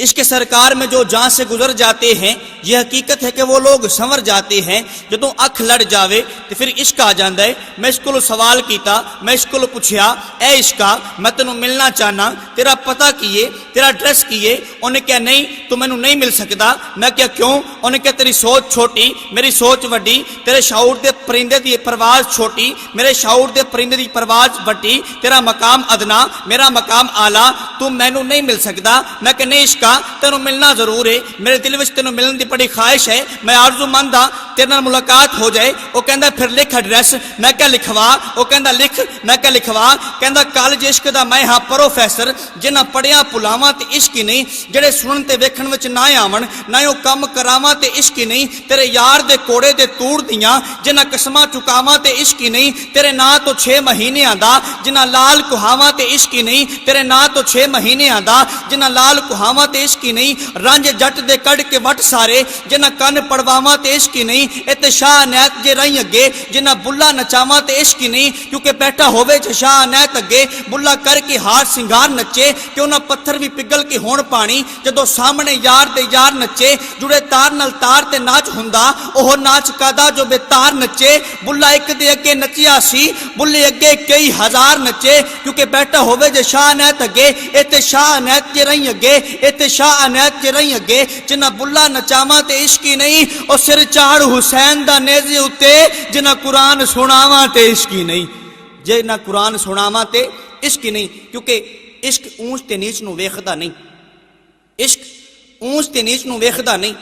عشق سرکار میں جو جان سے گزر جاتے ہیں، یہ حقیقت ہے کہ وہ لوگ سنور جاتے ہیں۔ جدوں اکھ لڑ جاوے تو پھر عشق آ جاندا ہے۔ میں اس کو سوال کیتا، میں اس کو پوچھیا، اے عشقا میں تینوں ملنا چاہنا، تیرا پتہ کیے، تیرا ایڈریس کیے؟ انہیں کہا نہیں تو مینوں نہیں مل سکتا۔ میں کہا کیوں؟ انہیں کہا تیری سوچ چھوٹی، میری سوچ وڈی، تیرے شعور دے پرندے دی پرواز چھوٹی، میرے شعور دے پرندے دی پرواز وڈی، تیرا مقام ادنا، میرا مقام اعلیٰ، تو مینوں نہیں مل سکتا۔ میں کہ نہیں عشقا تینوں ملنا ضرور ہے، میرے دل وچ تینوں ملن دی بڑی خواہش ہے، میں آرزو مند ہاں تیرے نال ملاقات ہو جائے۔ وہ کہندا پھر لکھ ایڈریس۔ میں کہا لکھوا۔ وہ کہندا لکھ۔ میں کہا لکھوا۔ کہندا کالج عشق دا میں ہاں پروفیسر، جنہاں پڑھیا پلاواں تے عشق ہی نہیں، جڑے سنن تے ویکھن وچ نہ آون، نہ او کم کراواں تے عشق ہی نہیں، تیرے یار دے کوڑے دے توڑ دیاں، جنہاں قسماں چکاواں تے عشق ہی نہیں، تیرے ناں تو 6 مہینے آندا، جنہاں لال کہاواں تے عشق ہی نہیں، تیرے ناں تو 6 مہینے آندا، جنہاں لال کہاواں تے عشق ہی نہیں، رانجھ جٹ دے کڈ کے وٹ سارے، جنہاں کن پڑواواں تے عشق ہی نہیں، اتے شاہ عنایت جے رہی اگے، جنہاں بلا نچاواں تے عشق ہی نہیں، کیونکہ بیٹھا ہووے جے شاہ عنایت اگے، بلا کر کے ہار سنگار نچے، کہ انہاں پتھر بھی پگل کے ہون پانی، جدوں سامنے یار دے یار نچے، جڑے تار نال تار تے ناچ ہوندا، اوہ ناچ کادا جو بے تار نچے، بلا ایک دے اگے نچیا سی، بلے اگے کئی ہزار نچے، کیونکہ بیٹھا ہووے جے شاہ عنایت اگے، اتے شاہ عنایت جے رہی اگے، اتے شاہ عنایت جے رہی اگے، جنہاں بلا نچاواں تے عشق ہی نہیں، او سر چاڑ حسین دا نیزے اتے، جنہاں قرآن سناواں تے عشق ہی نہیں، جنہاں قرآن سناواں تے عشق ہی نہیں، کیونکہ عشق اونچ تے نیچ نو ویکھدا نہیں، عشق اونچ تے نیچ نو ویکھدا نہیں،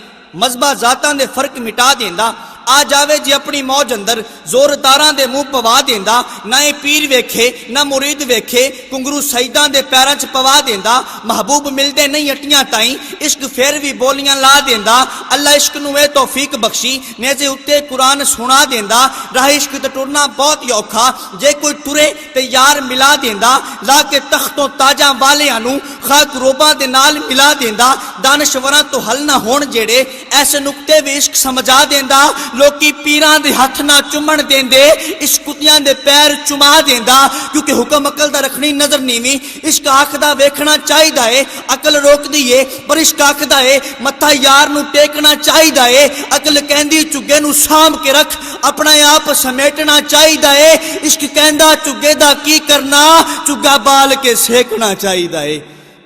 مذہبہ ذاتاں دے فرق مٹا دیندا، آ جاوے جی اپنی موج اندر زورداراں دے منہ پوا دیندا، نہ پیر ویکھے نہ مرید ویکھے، کنگرو سجداں دے پیراں چ پوا دیندا، محبوب ملدے نہیں اٹیاں تائیں، عشق پھر بھی بولیاں لا دیندا، اللہ عشق نو اے توفیق بخشی، نیزے اتے قرآن سنا دیندا، راہ عشق تے ٹرنا بہت ہی اوکھا، جے کوئی ٹرے تے یار ملا دیندا، لا کے تختوں تاجاں والیاں نو خاک روباں دے نال ملا دیندا، دانشوراں تو حل نہ ہون جڑے ایسے نقطے بھی عشق سمجھا دیندا، لوکی پیران دے ہاتھ نہ چمن دیندے، عشق کتیاں دے پیر چما دیندا، کیونکہ حکم عقل دا رکھنی نظر نیویں، عشق آکھدا ویکھنا چاہیدا ہے، عقل روک دیئے پر عشق آکھدا ہے متھا یار نو ٹیکنا چاہیدا ہے، عقل کہندی چگے نو سام کے رکھ اپنا آپ سمیٹنا چاہیدا ہے، عشق کہندا چگے دا کی کرنا چگا بال کے سیکنا چاہیدا ہے،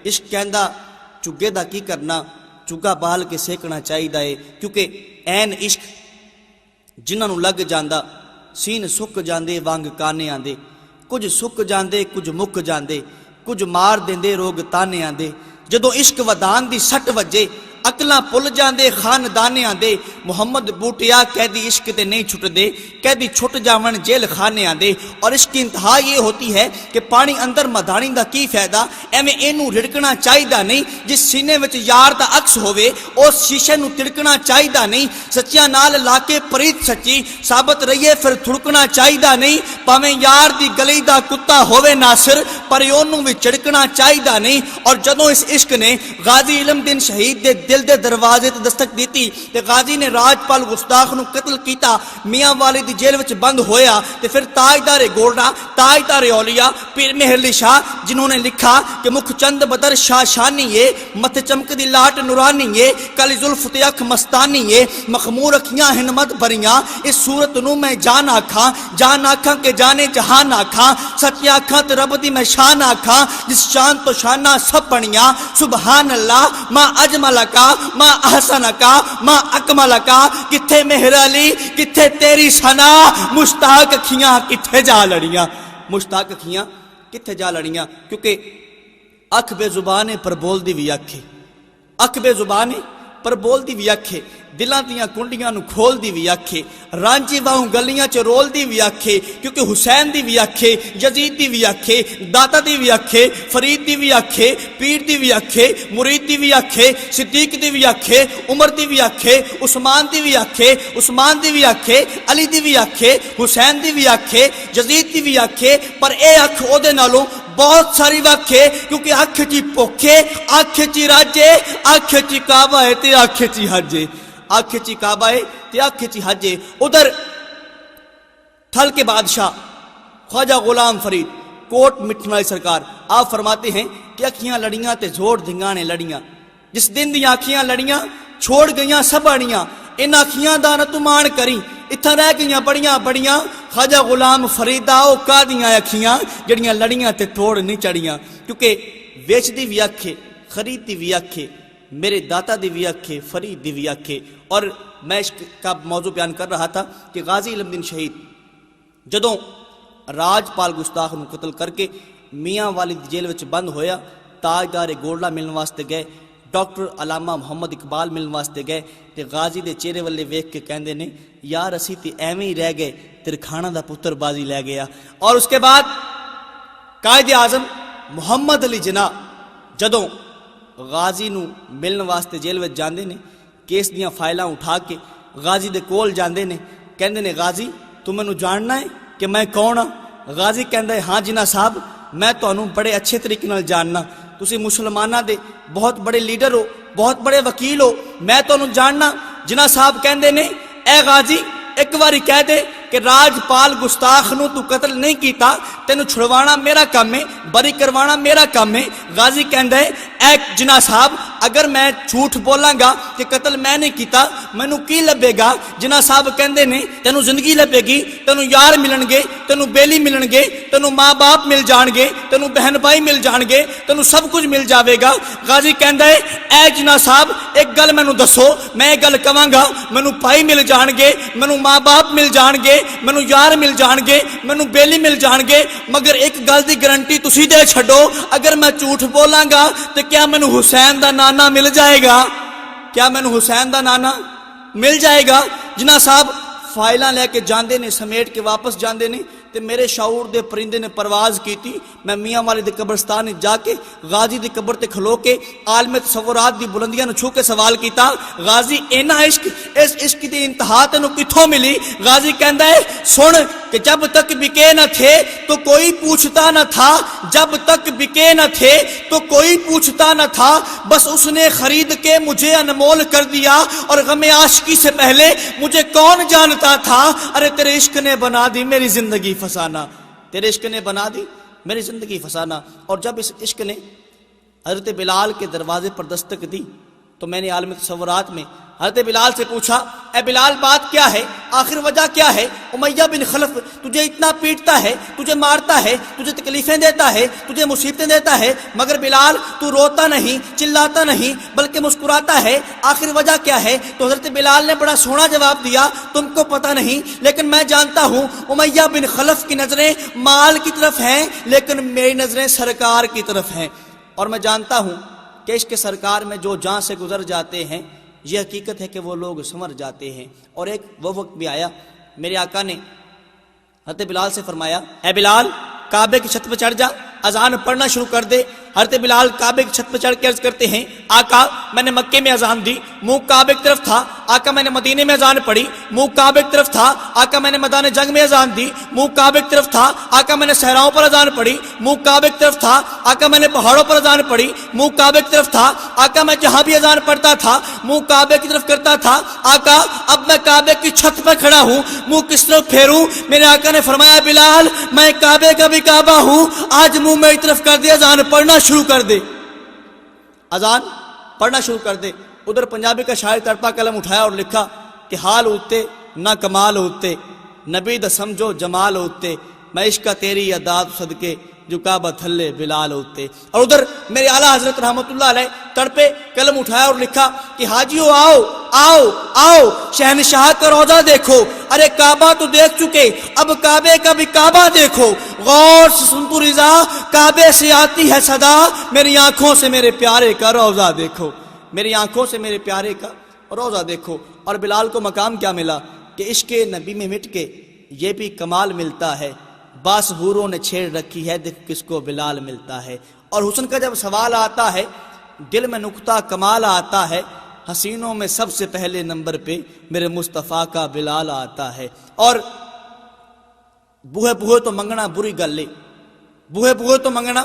عشق کہندا چگے دا کی کرنا چگا بال کے سیکنا چاہیدا ہے، کیونکہ این عشق جنہاں نو لگ جاندا سین سک جاندے وانگ کانے آندے، کچھ سک جاندے کچھ مک جاندے، کچھ مار دیندے روگ تانے آندے، جدوں عشق ودان دی سٹ وجے عقلاں پل جاندے خاندانے آندے، محمد بوٹیا قیدی عشق تے نہیں چھٹ دے، قیدی چھٹ جاون جیل خانے آندے، اور عشق کی انتہا یہ ہوتی ہے کہ پانی اندر مدھانی دا کی فائدہ، ایویں اینو رڑکنا چاہیدا نہیں، جس سینے وچ یار دا عکس ہووے اس شیشے نو تڑکنا چاہیدا نہیں، سچیاں نال لا کے پریت سچی ثابت رہیے پھر تھڑکنا چاہیدا نہیں، پاویں یار دی گلی دا کتا ہووے ناصر پر اونوں وی چڑکنا چاہیدا نہیں، اور جدوں اس عشق نے غازی علم دین شہید دے دل دے دروازے تے دستک دیتی تے غازی نے راجپال گستاخ نو قتل کیتا، میاں والی دی جیل وچ بند ہویا، تے پھر تاجدار گولڈا تاجدار اولیاء پیر مہر علی شاہ جنہوں نے لکھا کہ مکھ چند بدر شاہ شانی ہے، متھ چمک دی لاٹ نورانی ہے، کلی زلف تے اکھ مستانی ہے، مخمور اکھیاں ہنمت بریاں، اس صورت نو میں جان آکھاں کہ جانے جہان آکھاں، سچی آکھاں تے رب دی میں شان آکھاں، جس شان تو شانہ سب بنیاں، سبحان اللہ ما اجمل کا ما احسن کا ما اکمل کا، کتھے مہر علی کتھے تیری ثنا، مشتاق اکھیاں کتھے جا لڑیاں، مشتاق اکھیاں کتھے جا لڑیاں، کیونکہ اکھ بے زبانے پر بول دی بھی اکھے، اکھ بے زبانے پر بول دی بھی اکھے، دلاں دیاں کنڈیاں نو کھول دی بھی اکھے، رانجی واہوں گلیاں چ رول دی بھی اکھے، کیونکہ حسین دی بھی اکھے، یزید دی بھی اکھے، داتا دی بھی اکھے، فرید دی بھی اکھے، پیر دی بھی اکھے، مرید دی بھی اکھے، صدیق دی بھی اکھے، عمر دی بھی اکھے، عثمان دی بھی اکھے، عثمان دی بھی اکھے، علی دی بھی اکھے، حسین دی بھی اکھے، یزید دی بھی اکھے، پر اے اکھ او دے نالوں بہت ساری وکھے، کیونکہ اکھ چی پوکھے، اکھ چی راجے، اکھ چی کعبہ ہے تے اکھ چی حجے، اکھ چی کعبہ ہے تے اکھ چی حجے۔ ادھر تھل کے بادشاہ خواجہ غلام فرید کوٹ مٹھن والی سرکار آپ فرماتے ہیں کہ اکھیاں لڑیاں تے زور دھنگانے لڑیاں، جس دن دی آنکھیاں لڑیاں چھوڑ گئیاں سب اڑیاں ان آنکھیاں دا نہ تو مان کری اتھا رہ گئیاں بڑیاں بڑیاں خواجہ غلام فریدا او کا دیاں اکھیاں جڑیاں لڑیاں تے توڑ نہیں چڑیاں کیونکہ ویچ دی بھی اکھے خرید دی بھی اکھے میرے داتا دی بھی اکھے فرید دی بھی اکھے۔ اور میں عشق کا موضوع بیان کر رہا تھا کہ غازی علم الدین شہید جدوں راج پال گستاخ نو قتل کر کے میاں والی جیل وچ بند ہویا تاجدار گولڈا ملن واسطے گئے ڈاکٹر علامہ محمد اقبال ملن واسطے گئے تے غازی دے چہرے والے ویکھ کے کہندے نے یار اسی تے ایویں ہی رہ گئے ترکھانہ دا پتر بازی لے گیا۔ اور اس کے بعد قائد اعظم محمد علی جناح جدوں غازی نو ملن واسطے جیل وچ جاندے نے کیس دیاں فائلاں اٹھا کے غازی دے کول جاندے نے کہندے نے غازی تو مینوں جاننا ہے کہ میں کون ہاں؟ غازی کہندا ہے ہاں جناح صاحب میں تانوں بڑے اچھے طریقے نال جاننا تسی مسلماناں دے بہت بڑے لیڈر ہو بہت بڑے وکیل ہو میں تانوں جاننا۔ جناح صاحب کہندے نے اے غازی ایک باری کہہ دے کہ راج پال گستاخ نو تو قتل نہیں کیتا تینوں چھڑوانا میرا کام ہے بری کروانا میرا کام ہے۔ غازی کہندا ہے اے جناح صاحب اگر میں جھوٹ بولاں گا کہ قتل میں نہیں کیتا مینوں کی لبے گا؟ جناح صاحب کہندے نے تینوں زندگی لبے گی تینوں یار ملن گے تینوں بیلی ملن گے تینوں ماں باپ مل جان گے تینوں بہن بھائی مل جان گے تینوں سب کچھ مل جاوے گا۔ غازی کہندا ہے اے جناح صاحب ایک گل مینوں دسو میں ایک گل کہاں گا مینوں بھائی مل جان گے مینوں ماں باپ مل جان گے مینوں یار مل جان گے مینوں بیلی مل جان گے مگر ایک گل دی گارنٹی تسی دے چھڈو اگر میں جھوٹ بولاں گا تو کیا مینوں حسین دا نانا مل جائے گا؟ کیا مینوں حسین دا نانا مل جائے گا؟ جناح صاحب فائلاں لے کے جاندے نے سمیٹ کے واپس جاندے نے تے میرے شعور دے پرندے نے پرواز کیتی میں میاں والے دے قبرستان جا کے غازی دی قبر تے کھلو کے عالم تصورات دی بلندیاں نو چھو کے سوال کیتا غازی اینا عشق اس عشق دی انتہا تینوں کتھوں ملی؟ غازی کہندا ہے سن کہ جب تک بکے نہ تھے تو کوئی پوچھتا نہ تھا جب تک بکے نہ تھے تو کوئی پوچھتا نہ تھا بس اس نے خرید کے مجھے انمول کر دیا اور غم عاشقی سے پہلے مجھے کون جانتا تھا ارے تیرے عشق نے بنا دی میری زندگی فسانہ تیرے عشق نے بنا دی میری زندگی فسانہ۔ اور جب اس عشق نے حضرت بلال کے دروازے پر دستک دی تو میں نے عالم تصورات میں حضرت بلال سے پوچھا اے بلال بات کیا ہے آخر وجہ کیا ہے؟ امیہ بن خلف تجھے اتنا پیٹتا ہے تجھے مارتا ہے تجھے تکلیفیں دیتا ہے تجھے مصیبتیں دیتا ہے مگر بلال تو روتا نہیں چلاتا نہیں بلکہ مسکراتا ہے آخر وجہ کیا ہے؟ تو حضرت بلال نے بڑا سونا جواب دیا تم کو پتہ نہیں لیکن میں جانتا ہوں امیہ بن خلف کی نظریں مال کی طرف ہیں لیکن میری نظریں سرکار کی طرف ہیں اور میں جانتا ہوں کہ عشق سرکار میں جو جان سے گزر جاتے ہیں یہ حقیقت ہے کہ وہ لوگ سنور جاتے ہیں۔ اور ایک وہ وقت بھی آیا میرے آقا نے حضرت بلال سے فرمایا اے بلال کعبے کی چھت پہ چڑھ جا اذان پڑھنا شروع کر دے۔ حضرت بلال کعبے کی چھت پہ چڑھ کے عرض کرتے ہیں آقا میں نے مکے میں اذان دی منہ کعبے کی طرف تھا آقا میں نے مدینے میں اذان پڑھی منہ کعبے کی طرف تھا آقا میں نے میدان جنگ میں اذان دی منہ کعبے کی طرف تھا آقا میں نے صحراؤں پر اذان پڑھی منہ کعبے کی طرف تھا آقا میں نے پہاڑوں پر اذان پڑھی منہ کعبے کی طرف تھا آقا میں جہاں بھی اذان پڑھتا تھا منہ کعبے کی طرف کرتا تھا آقا اب میں کعبے کی چھت پر کھڑا ہوں منہ کس طرف پھیروں؟ میرے آقا نے فرمایا بلال میں کعبے کا بھی کعبہ ہوں آج منہ میری طرف کر دے اذان پڑھنا شروع کر دے اذان پڑھنا شروع کر دے۔ ادھر پنجابی کا شاعر تڑپا قلم اٹھایا اور لکھا کہ حال ہوتے نہ کمال ہوتے نبی دا سمجھو جمال ہوتے میں عشق تیری یادات صدقے جو کعبہ تھلے بلال ہوتے۔ اور ادھر میرے اعلیٰ حضرت رحمت اللہ علیہ تڑپے قلم اٹھایا اور لکھا کہ حاجیو آؤ آؤ آؤ شہنشاہ کا روضہ دیکھو ارے کعبہ تو دیکھ چکے اب کعبے کا بھی کعبہ دیکھو غور سے سن تو رضا کعبے سے آتی ہے صدا میری آنکھوں سے میرے پیارے کا روضہ دیکھو میری آنکھوں سے میرے پیارے کا روضہ دیکھو۔ اور بلال کو مقام کیا ملا کہ عشق نبی میں مٹ کے یہ بھی کمال ملتا ہے باس حوروں نے چھیڑ رکھی ہے دیکھ کس کو بلال ملتا ہے۔ اور حسن کا جب سوال آتا ہے دل میں نقطہ کمال آتا ہے حسینوں میں سب سے پہلے نمبر پہ میرے مصطفیٰ کا بلال آتا ہے۔ اور بوہے بوہے تو منگنا بری گل ہے بوہے بوہے تو منگنا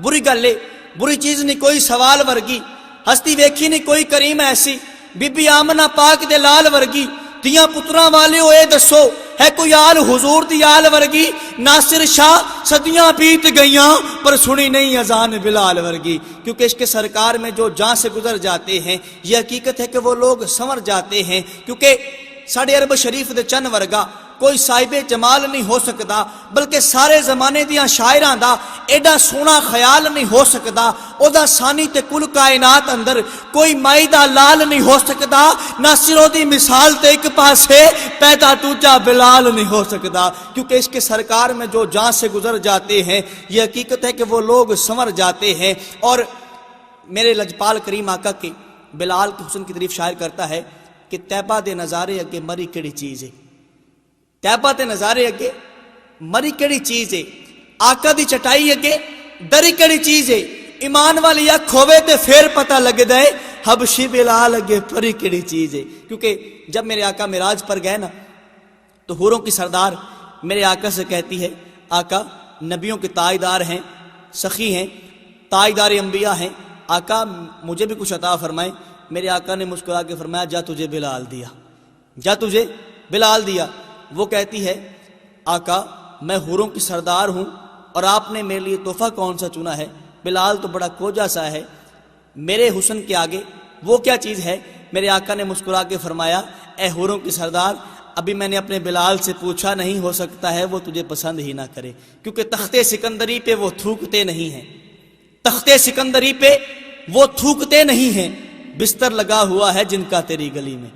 بری گل ہے بری چیز نہیں کوئی سوال ورگی ہستی ویکھی نہیں کوئی کریم ایسی بی بی آمنہ پاک دے لال ورگی دیا پتراں والے ہوئے دسو ہے کوئی آل حضور دی آل ورگی؟ ناصر شاہ صدیاں بیت گئیاں پر سنی نہیں اذان بلال ورگی، کیونکہ عشق سرکار میں جو جان سے گزر جاتے ہیں یہ حقیقت ہے کہ وہ لوگ سنور جاتے ہیں، کیونکہ ساڑھے عرب شریف دے چند ورگا کوئی صاحب جمال نہیں ہو سکتا، بلکہ سارے زمانے دیاں شاعراں دا ایڈا سونا خیال نہیں ہو سکتا، او دا ثانی تے کل کائنات اندر کوئی مائی دا لال نہیں ہو سکتا، ناصرو دی مثال تے ایک پاسے پیدا دوجا بلال نہیں ہو سکتا، کیونکہ اس کے سرکار میں جو جان سے گزر جاتے ہیں یہ حقیقت ہے کہ وہ لوگ سنور جاتے ہیں۔ اور میرے لجپال کریم آقا کے بلال کے حسن کی تعریف شاعر کرتا ہے کہ طیبہ دے نظارے اگے مری کیڑی چیز ہے، طیبہ دے نظارے اگے مری کیڑی چیز ہے، آقا دی چٹائی اگے دری کیڑی چیز ہے، ایمان والی اکھ ہوے تے پھر پتہ لگ دے حبشی بلال اگے پری کیڑی چیز ہے۔ کیونکہ جب میرے آقا معراج پر گئے نا تو حوروں کی سردار میرے آقا سے کہتی ہے آقا نبیوں کے تاجدار ہیں، سخی ہیں، تاجدار انبیاء ہیں، آقا مجھے بھی کچھ عطا فرمائیں۔ میرے آقا نے مسکرا کے فرمایا جا تجھے بلال دیا، جا تجھے بلال دیا۔ وہ کہتی ہے آقا میں حوروں کی سردار ہوں اور آپ نے میرے لیے تحفہ کون سا چنا ہے؟ بلال تو بڑا کوجا سا ہے، میرے حسن کے آگے وہ کیا چیز ہے؟ میرے آقا نے مسکرا کے فرمایا اے حوروں کی سردار ابھی میں نے اپنے بلال سے پوچھا نہیں، ہو سکتا ہے وہ تجھے پسند ہی نہ کرے، کیونکہ تخت سکندری پہ وہ تھوکتے نہیں ہیں، تخت سکندری پہ وہ تھوکتے نہیں ہیں، بستر لگا ہوا ہے جن کا تیری گلی میں۔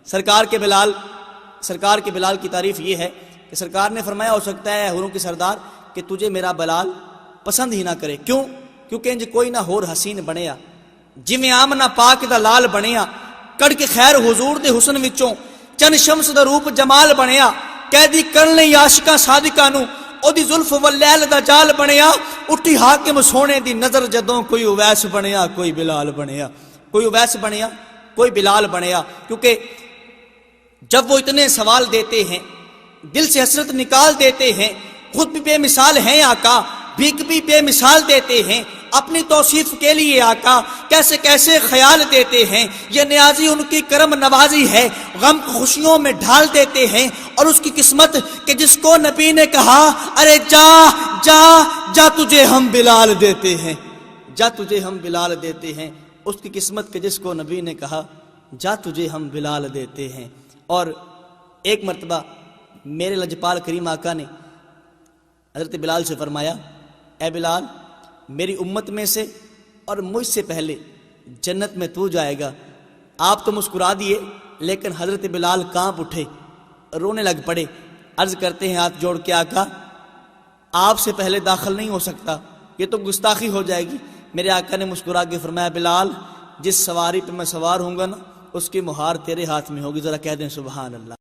سرکار کے بلال کی تعریف یہ ہے کہ سرکار نے فرمایا ہو سکتا ہے حوروں کی سردار کہ تجھے میرا بلال پسند ہی نہ کرے، کیوں؟ کیونکہ انج کوئی نہ ہور حسین بنیا جویں آمنہ پاک دا لال بنیا، کڑ کے خیر حضور دے حسن وچوں چن شمس دا روپ جمال بنیا، قیدی کرن لئی عاشقاں صادقاں نوں او دی زلف واللیل دا جال بنیا، اٹھی حاکم سونے دی نظر جدوں کوئی اویس بنیا کوئی بلال بنیا، کوئی اویس بنیا کوئی بلال بنیا۔ کیونکہ جب وہ اتنے سوال دیتے ہیں دل سے حسرت نکال دیتے ہیں، خود بھی بے مثال ہیں آقا، بھیک بھی بے مثال دیتے ہیں، اپنی توصیف کے لیے آقا کیسے کیسے خیال دیتے ہیں، یہ نیازی ان کی کرم نوازی ہے، غم خوشیوں میں ڈھال دیتے ہیں، اور اس کی قسمت کہ جس کو نبی نے کہا ارے جا جا جا تجھے ہم بلال دیتے ہیں، جا تجھے ہم بلال دیتے ہیں، اس کی قسمت کہ جس کو نبی نے کہا جا تجھے ہم بلال دیتے ہیں۔ اور ایک مرتبہ میرے لجپال کریم آقا نے حضرت بلال سے فرمایا اے بلال میری امت میں سے اور مجھ سے پہلے جنت میں تو جائے گا۔ آپ تو مسکرا دیے لیکن حضرت بلال کانپ اٹھے، رونے لگ پڑے، عرض کرتے ہیں ہاتھ جوڑ کے آقا آپ سے پہلے داخل نہیں ہو سکتا، یہ تو گستاخی ہو جائے گی۔ میرے آقا نے مسکرا کے فرمایا بلال جس سواری پہ میں سوار ہوں گا نا اس کی مہار تیرے ہاتھ میں ہوگی، ذرا کہہ دیں سبحان اللہ۔